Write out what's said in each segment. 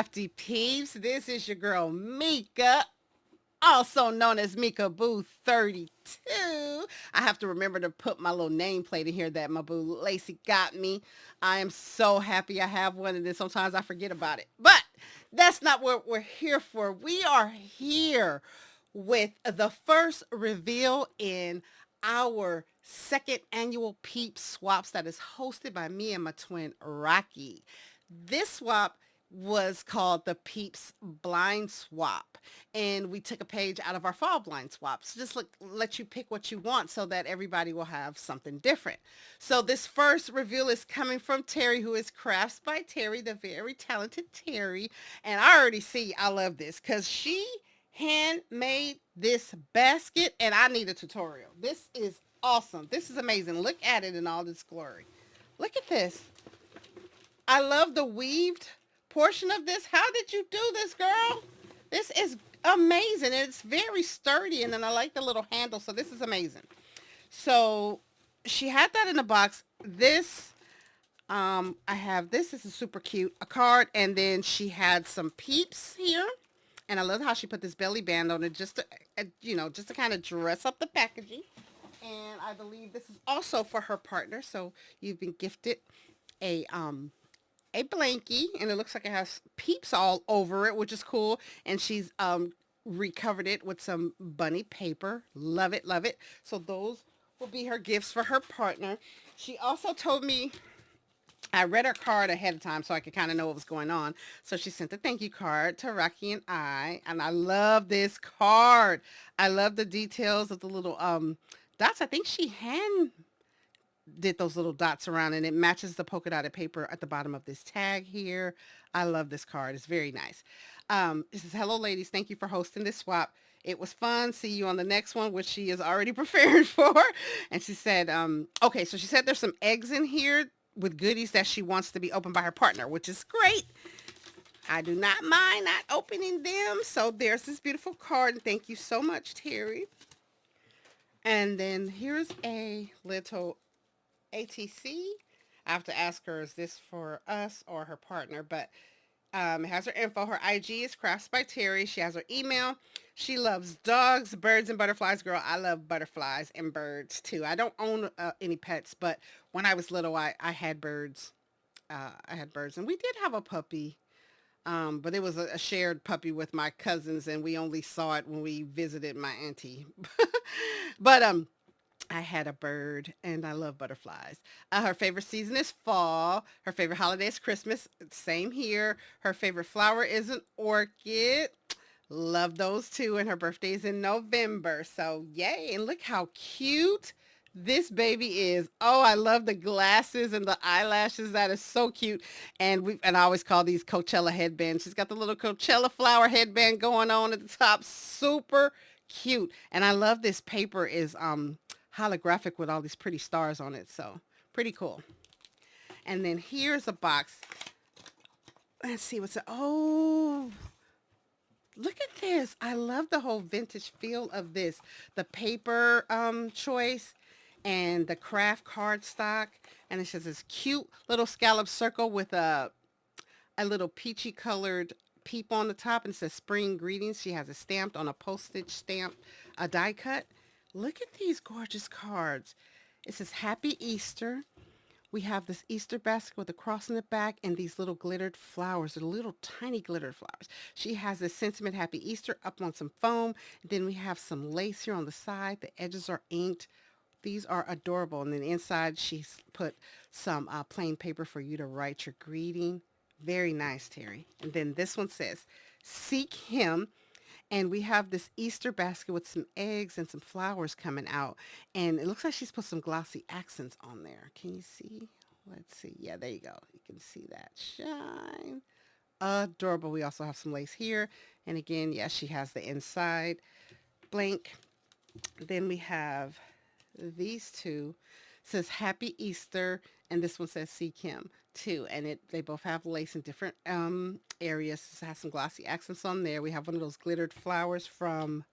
crafty peeps. This is your girl Mika, also known as Mika Boo 32. I have to remember to put my little nameplate in here that my boo Lacey got me. I am so happy I have one, and then sometimes I forget about it. But that's not what we're here for. We are here with the first reveal in our second annual Peep Swaps that is hosted by me and my twin Rocky. This swap was called the Peeps Blind Swap. And we took a page out of our fall blind swaps. Just let you pick what you want so that everybody will have something different. So this first reveal is coming from Terry, who is Crafts by Terry, the very talented Terry. And I already see I love this because she handmade this basket and I need a tutorial. This is awesome. This is amazing. Look at it in all this glory. Look at this. I love the weaved portion of this. How did you do this, girl? This is amazing. It's very sturdy, and then I like the little handle, so this is amazing. So she had that in a box. This, I have this. This is super cute. A card, and then she had some peeps here. And I love how she put this belly band on it just to, just to kind of dress up the packaging. And I believe this is also for her partner. So you've been gifted a a blankie, and it looks like it has peeps all over it, which is cool. And she's recovered it with some bunny paper. Love it, love it. So those will be her gifts for her partner. She also told me I read her card ahead of time so I could kind of know what was going on. So she sent a thank you card to Rocky and I love this card. I love the details of the little dots. I think she did those little dots around and it matches the polka dotted paper at the bottom of this tag here. I love this card. It's very nice. It says, hello ladies. Thank you for hosting this swap. It was fun. See you on the next one, which she is already prepared for. And she said, okay, so she said there's some eggs in here with goodies that she wants to be opened by her partner, which is great. I do not mind not opening them. So there's this beautiful card. And thank you so much, Terry. And then here's a little ATC. I have to ask her, is this for us or her partner? But it has her info. Her IG is Crafts by Terry. She has her email. She loves dogs, birds, and butterflies. Girl, I love butterflies and birds too. I don't own any pets, but when I was little, I had birds. I had birds, and we did have a puppy. But it was a shared puppy with my cousins, and we only saw it when we visited my auntie. But I had a bird and I love butterflies. Her favorite season is fall. Her favorite holiday is Christmas. Same here. Her favorite flower is an orchid. Love those too. And her birthday is in November. So yay. And look how cute this baby is. Oh, I love the glasses and the eyelashes. That is so cute. And I always call these Coachella headbands. She's got the little Coachella flower headband going on at the top. Super cute. And I love this paper is holographic with all these pretty stars on it. So pretty cool. And then here's a box. Let's see what's oh, look at this. I love the whole vintage feel of this. The paper choice and the craft cardstock. And it says this cute little scallop circle with a little peachy colored peep on the top and says spring greetings. She has it stamped on a postage stamp, a die cut. Look at these gorgeous cards. It says Happy Easter. We have this Easter basket with a cross in the back and these little glittered flowers, the little tiny glittered flowers. She has this sentiment Happy Easter up on some foam. Then we have some lace here on the side. The edges are inked. These are adorable. And then inside she's put some plain paper for you to write your greeting. Very nice, Terry. And then this one says, Seek Him. And we have this Easter basket with some eggs and some flowers coming out. And it looks like she's put some glossy accents on there. Can you see? Let's see. Yeah, there you go. You can see that shine. Adorable. We also have some lace here. And again, yeah, she has the inside blank. Then we have these two. It says Happy Easter. And this one says Seek Him too. And they both have lace in different areas. It has some glossy accents on there. We have one of those glittered flowers from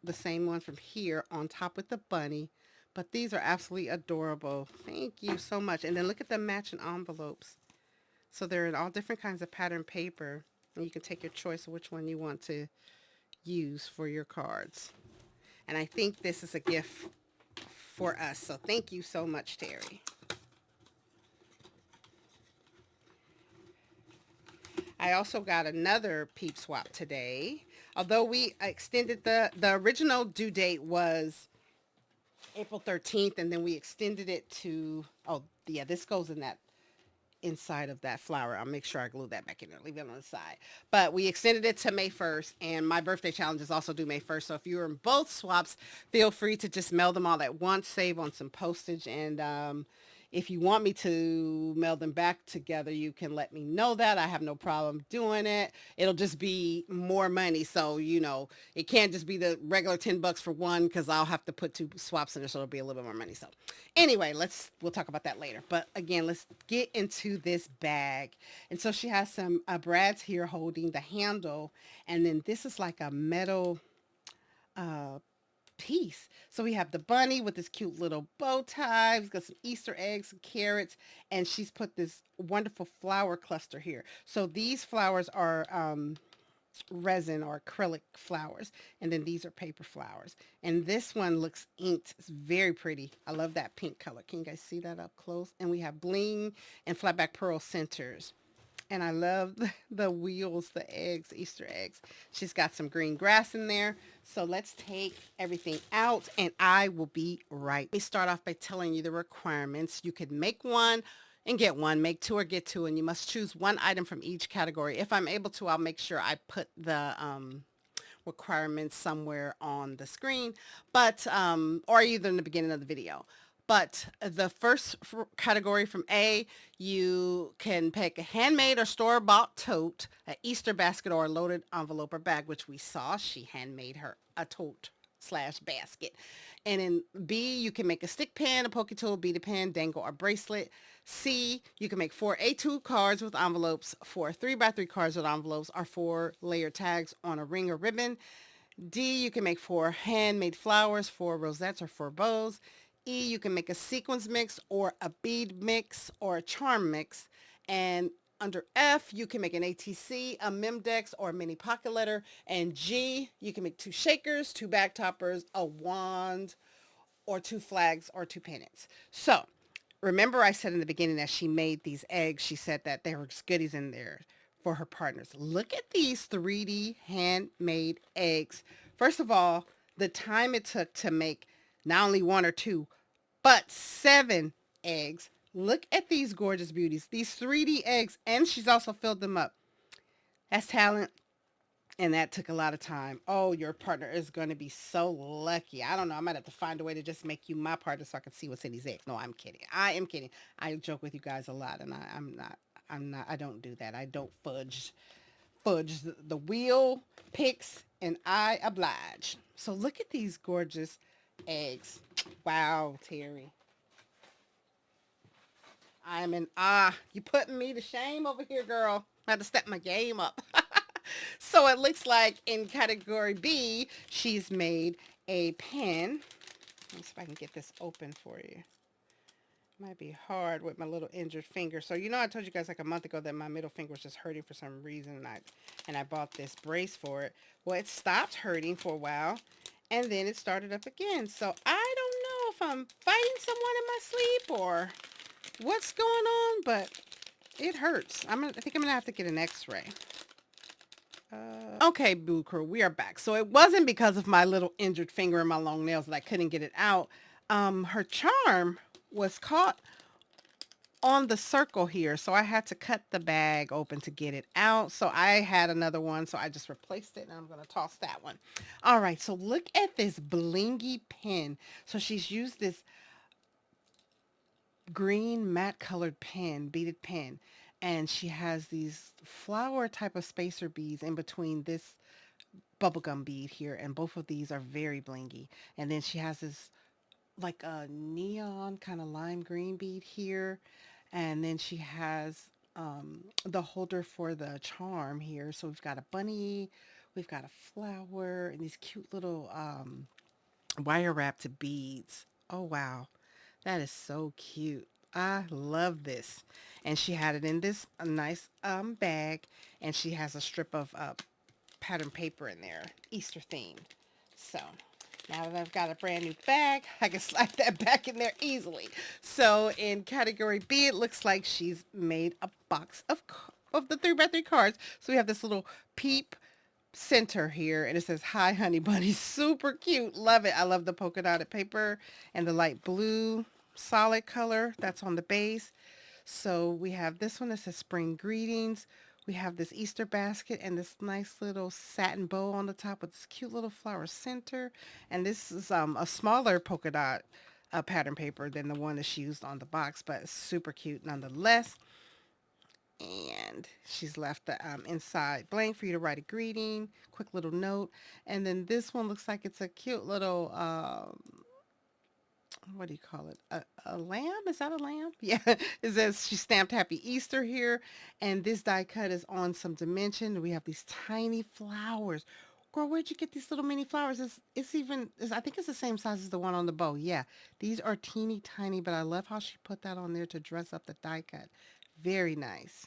the same one from here on top with the bunny. But these are absolutely adorable. Thank you so much. And then look at the matching envelopes. So they're in all different kinds of pattern paper. And you can take your choice of which one you want to use for your cards. And I think this is a gift for us. So thank you so much, Terry. I also got another Peep Swap today. Although we extended the original due date was April 13th, and then we extended it to, oh yeah, this goes in that inside of that flower. I'll make sure I glue that back in there, leave it on the side. But we extended it to May 1st, and my birthday challenge is also due May 1st. So if you're in both swaps, feel free to just mail them all at once, save on some postage, and if you want me to mail them back together, you can let me know that. I have no problem doing it. It'll just be more money. So, it can't just be the regular $10 for one because I'll have to put two swaps in there. So it'll be a little bit more money. So anyway, we'll talk about that later. But again, let's get into this bag. And so she has some brads here holding the handle. And then this is like a metal uh, piece. So we have the bunny with this cute little bow tie. We've got some Easter eggs, some carrots, and she's put this wonderful flower cluster here. So these flowers are resin or acrylic flowers, and then these are paper flowers. And this one looks inked. It's very pretty. I love that pink color. Can you guys see that up close? And we have bling and flatback pearl centers. And I love the wheels, the eggs, Easter eggs. She's got some green grass in there. So let's take everything out and I will be right. Let me start off by telling you the requirements. You could make one and get one, make two or get two, and you must choose one item from each category. If I'm able to, I'll make sure I put the requirements somewhere on the screen, but or either in the beginning of the video. But the first category from A, you can pick a handmade or store-bought tote, an Easter basket, or a loaded envelope or bag, which we saw. She handmade her a tote slash basket. And in B, you can make a stick pin, a poke tool, beaded pin, dangle, or bracelet. C, you can make 4 A2 cards with envelopes, 4 3x3 cards with envelopes, or 4 layered tags on a ring or ribbon. D, you can make 4 handmade flowers, 4 rosettes, or 4 bows. E, you can make a sequins mix or a bead mix or a charm mix. And under F, you can make an ATC, a Memdex, or a mini pocket letter. And G, you can make 2 shakers, 2 bag toppers, a wand, or 2 flags, or 2 pennants. So remember I said in the beginning that she made these eggs. She said that there was goodies in there for her partners. Look at these 3D handmade eggs. First of all, the time it took to make not only 1 or 2, but 7 eggs. Look at these gorgeous beauties. These 3D eggs, and she's also filled them up. That's talent, and that took a lot of time. Oh, your partner is going to be so lucky. I don't know. I might have to find a way to just make you my partner so I can see what's in these eggs. No, I'm kidding. I am kidding. I joke with you guys a lot, and I'm not. I'm not. I don't do that. I don't fudge. The wheel picks, and I oblige. So look at these gorgeous eggs. Wow, Terry. I'm in awe. You putting me to shame over here, girl. I had to step my game up. So it looks like in category B, she's made a pen. Let's see if I can get this open for you. Might be hard with my little injured finger. So I told you guys like a month ago that my middle finger was just hurting for some reason, and I bought this brace for it. Well, it stopped hurting for a while, and then it started up again. So I don't know if I'm fighting someone in my sleep or what's going on, but it hurts. I think I'm gonna have to get an X-ray. Okay, Boo Crew, we are back. So it wasn't because of my little injured finger and my long nails that I couldn't get it out. Her charm was caught on the circle here, so I had to cut the bag open to get it out. So I had another one, so I just replaced it, and I'm going to toss that one. All right, so look at this blingy pen. So she's used this green matte colored pen, beaded pen, and she has these flower type of spacer beads in between this bubblegum bead here, and both of these are very blingy. And then she has this like a neon kind of lime green bead here, and then she has the holder for the charm here. So we've got a bunny, we've got a flower, and these cute little wire wrapped beads. Oh wow, that is so cute. I love this. And she had it in this a nice bag, and she has a strip of pattern paper in there, Easter themed. So now that I've got a brand new bag, I can slide that back in there easily. So in category B, it looks like she's made a box of the 3x3 cards. So we have this little Peep center here, and it says, "Hi, honey bunny." Super cute. Love it. I love the polka dotted paper and the light blue solid color that's on the base. So we have this one that says "Spring Greetings." We have this Easter basket and this nice little satin bow on the top with this cute little flower center. And this is a smaller polka dot pattern paper than the one that she used on the box, but it's super cute nonetheless. And she's left the inside blank for you to write a greeting, quick little note. And then this one looks like it's a cute little what do you call it? A lamb? Is that a lamb? Yeah. It says she stamped "Happy Easter" here. And this die cut is on some dimension. We have these tiny flowers. Girl, where'd you get these little mini flowers? I think it's the same size as the one on the bow. Yeah. These are teeny tiny, but I love how she put that on there to dress up the die cut. Very nice.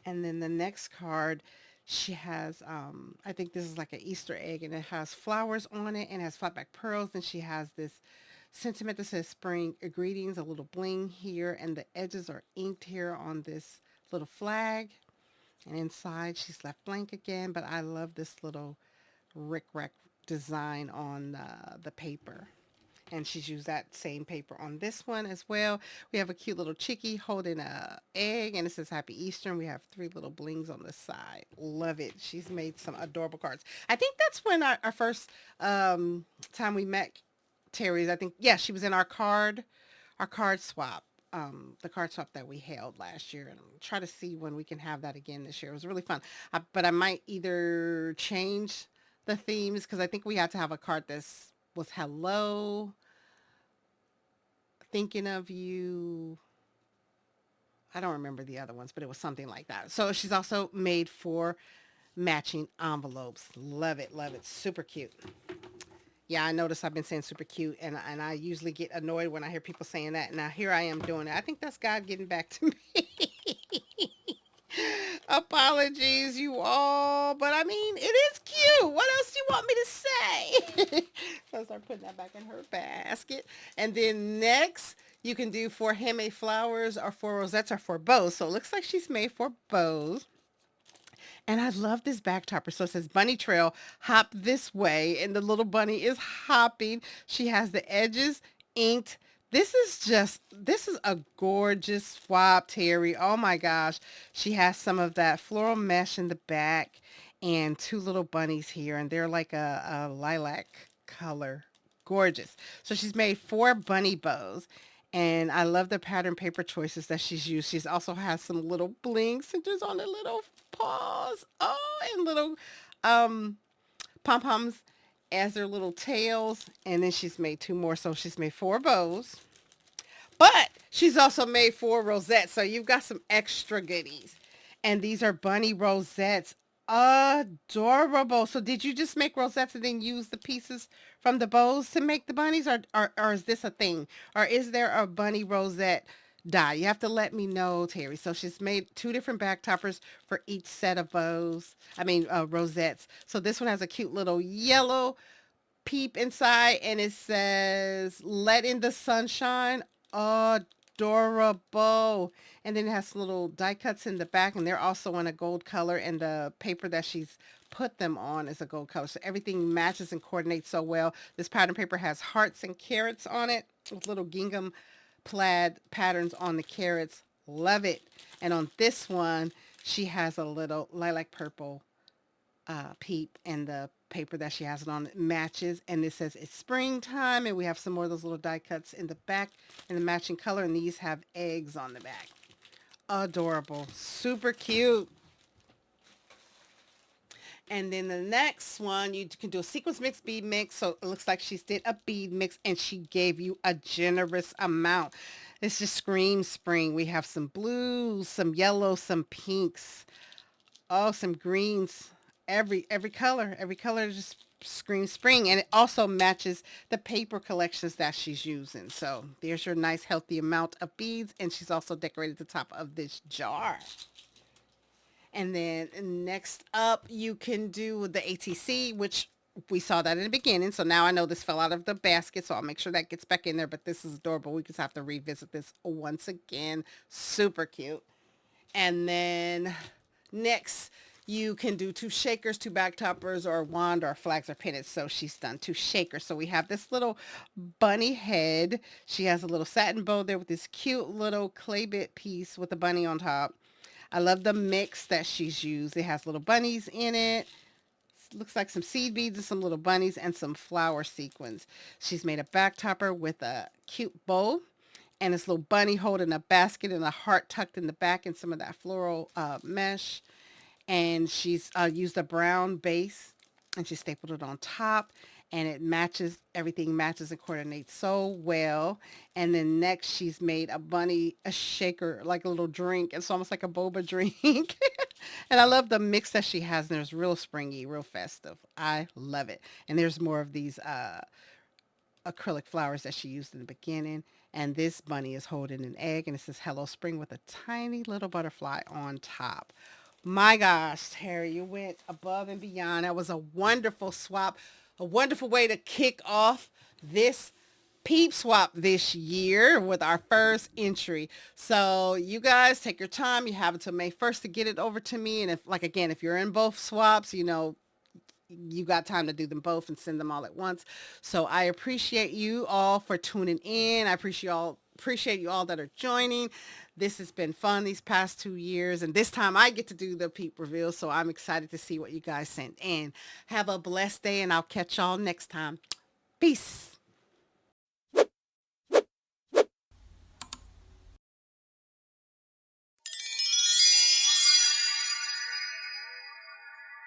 And then the next card, she has, I think this is like an Easter egg, and it has flowers on it and has flat back pearls. And she has this sentiment that says "Spring Greetings," a little bling here, and the edges are inked here on this little flag. And inside she's left blank again, but I love this little rick-rack design on the paper. And she's used that same paper on this one as well. We have a cute little chickie holding a egg, and it says "Happy Easter." And we have three little blings on the side. Love it. She's made some adorable cards. I think that's when our first time we met Terry's. I think, yeah, she was in our card swap. The card swap that we held last year, and I'm try to see when we can have that again this year. It was really fun. But I might either change the themes, because I think we had to have a card that's was "Hello, thinking of you." I don't remember the other ones, but it was something like that. So she's also made 4 matching envelopes. Love it, love it. Super cute. Yeah, I noticed I've been saying super cute, and I usually get annoyed when I hear people saying that. Now here I am doing it. I think that's God getting back to me. Apologies, you all, but I mean, it is cute. What else do you want me to say? So I start putting that back in her basket. And then next, you can do 4 handmade flowers or 4 rosettes or 4 bows. So it looks like she's made 4 bows. And I love this back topper. So it says "Bunny Trail, hop this way." And the little bunny is hopping. She has the edges inked. This is a gorgeous swap, Terry. Oh my gosh. She has some of that floral mesh in the back and 2 little bunnies here. And they're like a lilac color. Gorgeous. So she's made 4 bunny bows. And I love the pattern paper choices that she's used. She's also has some little bling centers on the little paws. Oh, and little um, pom-poms as their little tails. And then she's made 2 more. So she's made 4 bows. But she's also made 4 rosettes. So you've got some extra goodies. And these are bunny rosettes. Adorable. So did you just make rosettes and then use the pieces from the bows to make the bunnies? Or is this a thing? Or is there a bunny rosette die? You have to let me know, Terry. So she's made 2 different back toppers for each set of bows. Rosettes. So this one has a cute little yellow peep inside, and it says "Let in the sunshine." Adorable. And then it has little die cuts in the back, and they're also in a gold color, and the paper that she's put them on is a gold color. So everything matches and coordinates so well. This pattern paper has hearts and carrots on it with little gingham plaid patterns on the carrots. Love it. And on this one, she has a little lilac purple peep, and the paper that she has it on matches, and it says it's springtime, and we have some more of those little die cuts in the back in the matching color, and these have eggs on the back. Adorable. Super cute. And then the next one, you can do a sequence mix, bead mix. So it looks like she did a bead mix, and she gave you a generous amount. This just screams spring. We have some blues, some yellows, some pinks, oh, some greens, every color just screams spring, and it also matches the paper collections that she's using. So there's your nice healthy amount of beads, and she's also decorated the top of this jar. And then next up, you can do the ATC, which we saw that in the beginning. So now I know this fell out of the basket, so I'll make sure that gets back in there. But this is adorable. We just have to revisit this once again. Super cute. And then next, you can do two shakers, two back toppers, or a wand, or flags or pennants. So she's done two shakers. So we have this little bunny head. She has a little satin bow there with this cute little clay bit piece with a bunny on top. I love the mix that she's used. It has little bunnies in it. Looks like some seed beads and some little bunnies and some flower sequins. She's made a back topper with a cute bow and this little bunny holding a basket and a heart tucked in the back and some of that floral mesh. And she's used a brown base and she stapled it on top, and it matches, everything matches and coordinates so well. And then next she's made a bunny, a shaker, like a little drink. It's almost like a boba drink. And I love the mix that she has. And there's real springy, real festive. I love it. And there's more of these acrylic flowers that she used in the beginning. And this bunny is holding an egg, and it says Hello Spring with a tiny little butterfly on top. My gosh, Terry, you went above and beyond. That was a wonderful swap, a wonderful way to kick off this Peep Swap this year with our first entry. So you guys take your time. You have until May 1st to get it over to me. And if, like, again, if you're in both swaps, you got time to do them both and send them all at once. So I appreciate you all for tuning in. I appreciate you all that are joining. This has been fun these past 2 years, and this time I get to do the peep reveal, so I'm excited to see what you guys sent in. Have a blessed day, and I'll catch y'all next time. Peace.